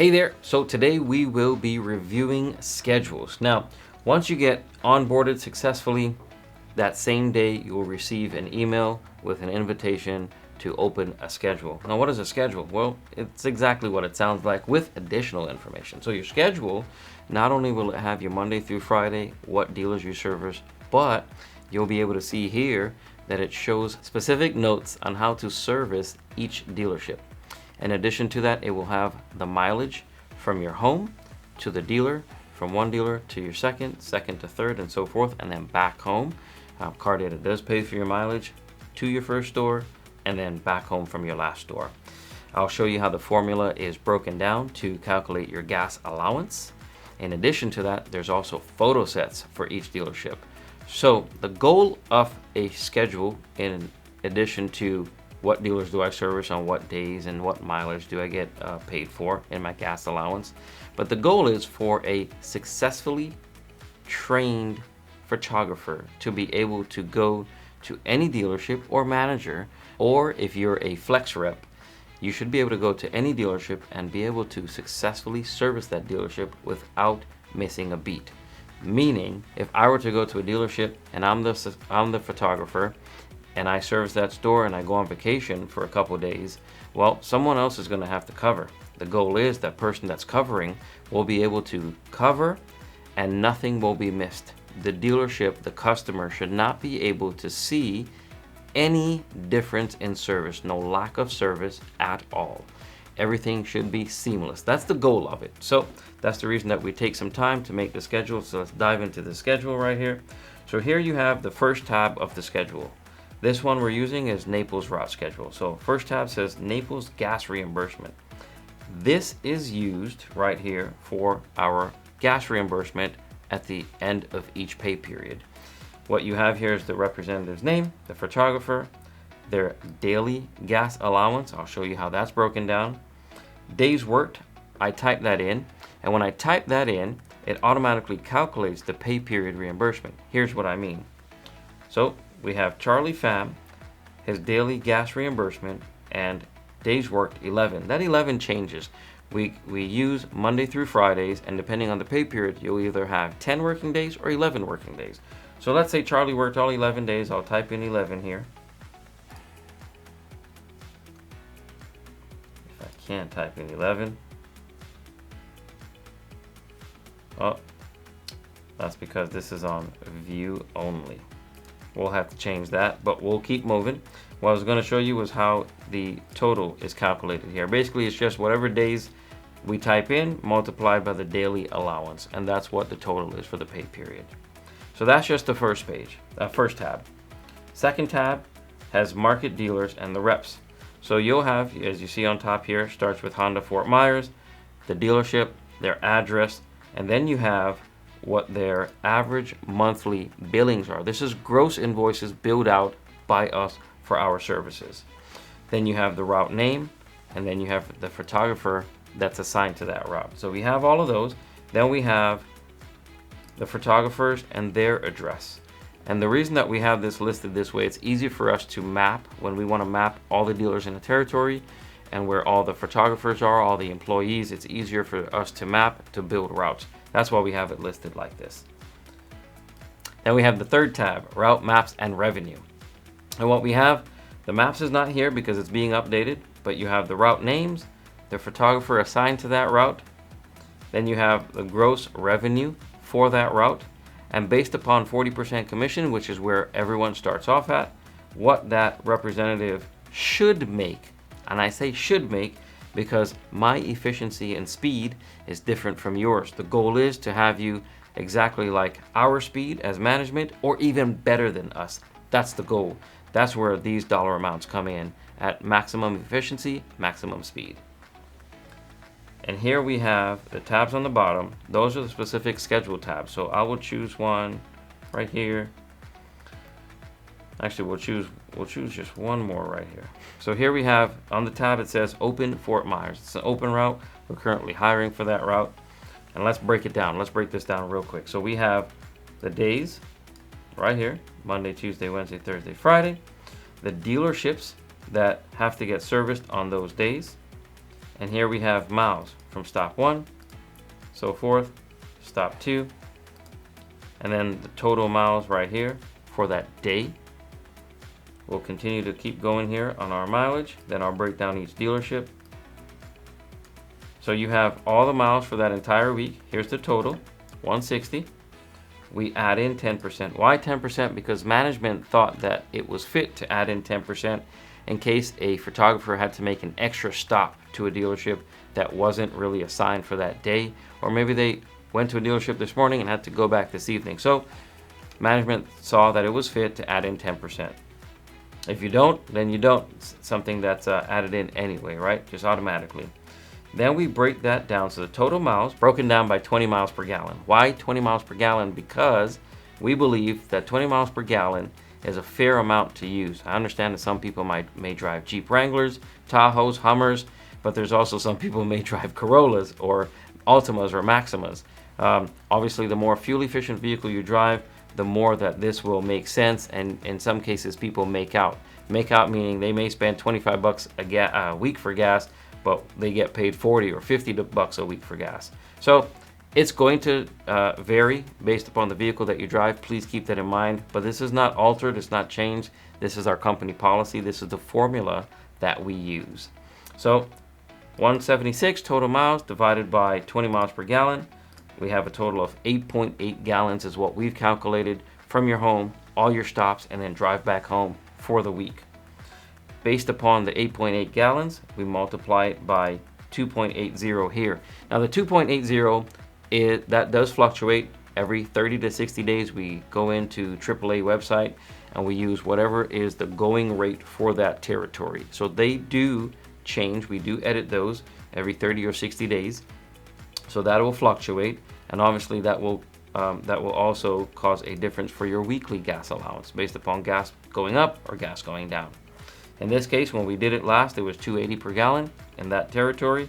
Hey there, so today we will be reviewing schedules. Now, once you get onboarded successfully, that same day you will receive an email with an invitation to open a schedule. Now, what is a schedule? Well, it's exactly what it sounds like with additional information. So your schedule, not only will it have your Monday through Friday, what dealers you service, but you'll be able to see here that it shows specific notes on how to service each dealership. In addition to that, it will have the mileage from your home to the dealer, from one dealer to your second to third, and so forth, and then back home. CarData does pay for your mileage to your first store and then back home from your last store. I'll show you how the formula is broken down to calculate your gas allowance. In addition to that, there's also photo sets for each dealership. So the goal of a schedule, in addition to what dealers do I service on what days and what mileage do I get paid for in my gas allowance, but the goal is for a successfully trained photographer to be able to go to any dealership or manager, or if you're a flex rep, you should be able to go to any dealership and be able to successfully service that dealership without missing a beat. Meaning, if I were to go to a dealership and I'm the photographer and I service that store and I go on vacation for a couple of days, well, someone else is going to have to cover. The goal is that person that's covering will be able to cover and nothing will be missed. The dealership, the customer, should not be able to see any difference in service, no lack of service at all. Everything should be seamless. That's the goal of it. So that's the reason that we take some time to make the schedule. So let's dive into the schedule right here. So here you have the first tab of the schedule. This one we're using is Naples route schedule. So first tab says Naples gas reimbursement. This is used right here for our gas reimbursement at the end of each pay period. What you have here is the representative's name, the photographer, their daily gas allowance. I'll show you how that's broken down. Days worked, I type that in, and when I type that in, it automatically calculates the pay period reimbursement. Here's what I mean. So we have Charlie Pham, his daily gas reimbursement, and days worked 11. That 11 changes. We use Monday through Fridays, and depending on the pay period, you'll either have 10 working days or 11 working days. So let's say Charlie worked all 11 days. I'll type in 11 here. If I can't type in 11. Oh, that's because this is on view only. We'll have to change that, but we'll keep moving. What I was going to show you was how the total is calculated here. Basically, it's just whatever days we type in multiplied by the daily allowance, and that's what the total is for the pay period. So that's just the first page, first tab. Second tab has market dealers and the reps. So you'll have, as you see on top here, starts with Honda Fort Myers, the dealership, their address, and then you have what their average monthly billings are. This is gross invoices billed out by us for our services. Then you have the route name, and then you have the photographer that's assigned to that route. So we have all of those. Then we have the photographers and their address. And the reason that we have this listed this way, it's easy for us to map when we want to map all the dealers in the territory and where all the photographers are, all the employees. It's easier for us to map to build routes. That's why we have it listed like this. Then we have the third tab, route maps and revenue. And what we have, the maps is not here because it's being updated, but you have the route names, the photographer assigned to that route. Then you have the gross revenue for that route. And based upon 40% commission, which is where everyone starts off at, what that representative should make. And I say should make because my efficiency and speed is different from yours. The goal is to have you exactly like our speed as management or even better than us. That's the goal. That's where these dollar amounts come in at maximum efficiency, maximum speed. And here we have the tabs on the bottom. Those are the specific schedule tabs. So I will choose one right here. Actually, we'll choose just one more right here. So here we have on the tab, it says open Fort Myers. It's an open route. We're currently hiring for that route. And let's break it down. Let's break this down real quick. So we have the days right here, Monday, Tuesday, Wednesday, Thursday, Friday. The dealerships that have to get serviced on those days. And here we have miles. from stop 1, so forth, stop 2, and then the total miles right here for that day. We'll continue to keep going here on our mileage, then I'll break down each dealership. So you have all the miles for that entire week. Here's the total, 160. We add in 10%. Why 10%? Because management thought that it was fit to add in 10% in case a photographer had to make an extra stop to a dealership that wasn't really assigned for that day, or maybe they went to a dealership this morning and had to go back this evening. So management saw that it was fit to add in 10%. If you don't, then you don't. It's something that's added in anyway, right? Just automatically. Then we break that down. So the total miles broken down by 20 miles per gallon. Why 20 miles per gallon? Because we believe that 20 miles per gallon is a fair amount to use. I understand that some people may drive Jeep Wranglers, Tahoes, Hummers, but there's also some people who may drive Corollas or Altimas or Maximas. Obviously, the more fuel efficient vehicle you drive, the more that this will make sense, and in some cases people make out. Make out meaning they may spend 25 bucks a week for gas, but they get paid 40 or 50 bucks a week for gas. So it's going to vary based upon the vehicle that you drive. Please keep that in mind. But this is not altered, it's not changed. This is our company policy. This is the formula that we use. So 176 total miles divided by 20 miles per gallon. We have a total of 8.8 gallons is what we've calculated from your home, all your stops, and then drive back home for the week. Based upon the 8.8 gallons, we multiply it by 2.80 here. Now the 2.80, that does fluctuate. Every 30 to 60 days we go into AAA website and we use whatever is the going rate for that territory. So they do change. We do edit those every 30 or 60 days. So that will fluctuate, and obviously that will also cause a difference for your weekly gas allowance based upon gas going up or gas going down. In this case, when we did it last, it was $2.80 per gallon in that territory,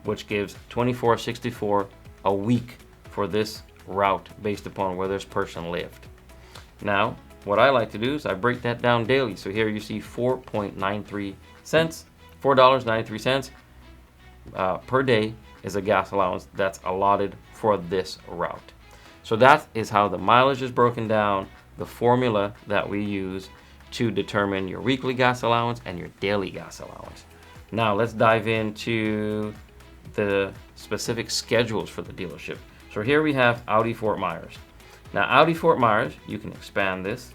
which gives $24.64 a week for this route based upon where this person lived. Now, what I like to do is I break that down daily. So here you see 4.93 cents, $4.93 per day is a gas allowance that's allotted for this route. So that is how the mileage is broken down, the formula that we use to determine your weekly gas allowance and your daily gas allowance. Now let's dive into the specific schedules for the dealership. So here we have Audi Fort Myers. Now Audi Fort Myers, you can expand this.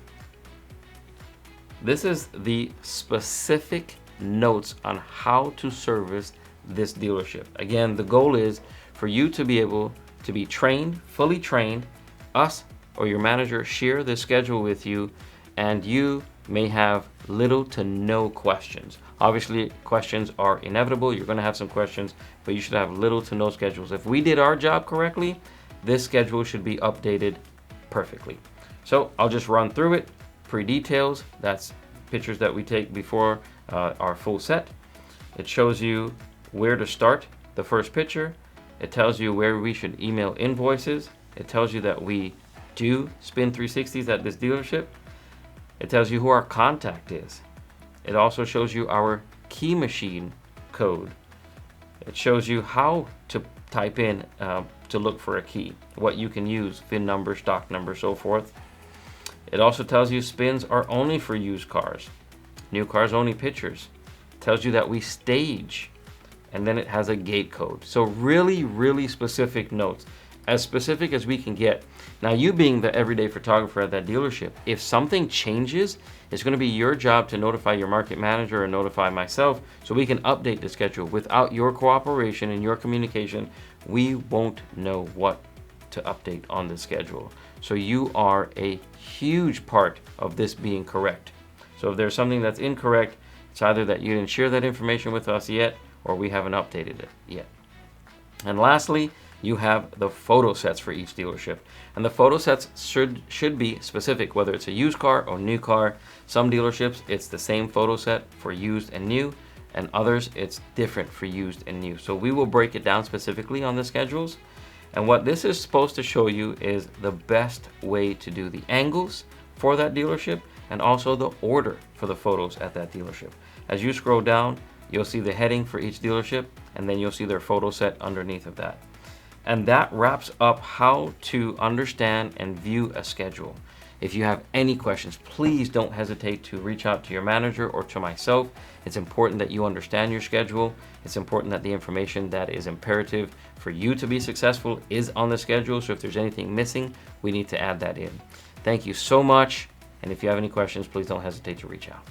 This is the specific notes on how to service this dealership. Again, the goal is for you to be able to be trained, fully trained, us or your manager share the schedule with you, and you may have little to no questions. Obviously, questions are inevitable. You're going to have some questions, but you should have little to no schedules. If we did our job correctly, this schedule should be updated perfectly. So I'll just run through it. Pre-details, that's pictures that we take before our full set. It shows you where to start the first picture. It tells you where we should email invoices. It tells you that we do spin 360s at this dealership. It tells you who our contact is. It also shows you our key machine code. It shows you how to type in to look for a key, what you can use, VIN number, stock number, so forth. It also tells you spins are only for used cars, new cars only pictures. It tells you that we stage, and then it has a gate code. So really, really specific notes, as specific as we can get. Now, you being the everyday photographer at that dealership, if something changes, it's going to be your job to notify your market manager and notify myself so we can update the schedule. Without your cooperation and your communication, we won't know what to update on the schedule. So you are a huge part of this being correct. So if there's something that's incorrect, it's either that you didn't share that information with us yet, or we haven't updated it yet. And lastly, you have the photo sets for each dealership. And the photo sets should be specific, whether it's a used car or new car. Some dealerships, it's the same photo set for used and new, and others, it's different for used and new. So we will break it down specifically on the schedules. And what this is supposed to show you is the best way to do the angles for that dealership and also the order for the photos at that dealership. As you scroll down, You'll see the heading for each dealership, and then you'll see their photo set underneath of that. And that wraps up how to understand and view a schedule. If you have any questions, please don't hesitate to reach out to your manager or to myself. It's important that you understand your schedule. It's important that the information that is imperative for you to be successful is on the schedule. So if there's anything missing, we need to add that in. Thank you so much. And if you have any questions, please don't hesitate to reach out.